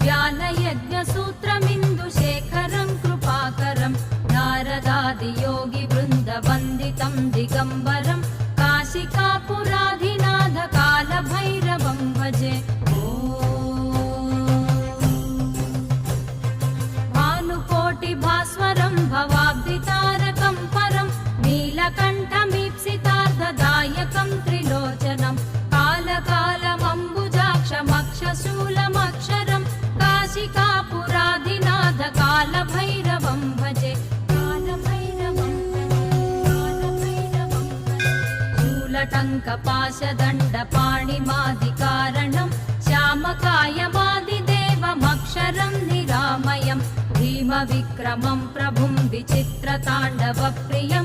व्यालयज्ञसूत्रमिन्दुशेखरं कृपाकरं नारदादियोगिवृन्दवन्दितं दिगम्बरं काशिकापुराधिनाथ कालभैरवं भजे। भानुकोटिभास्वरं भवाब्धितारकं परं नीलकण्ठमीप्सितार्थदायकं त्रिलोचनं कालकालमम्बुजाक्षमक्षशूलमक्षरं काशिकापुराधिनाथ कालभैरवं भजे। शूलटङ्कपाशदण्डपाणिमादिकारणं श्यामकायमादिदेवमक्षरं निरामयं भीमविक्रमं प्रभुं विचित्रताण्डवप्रियं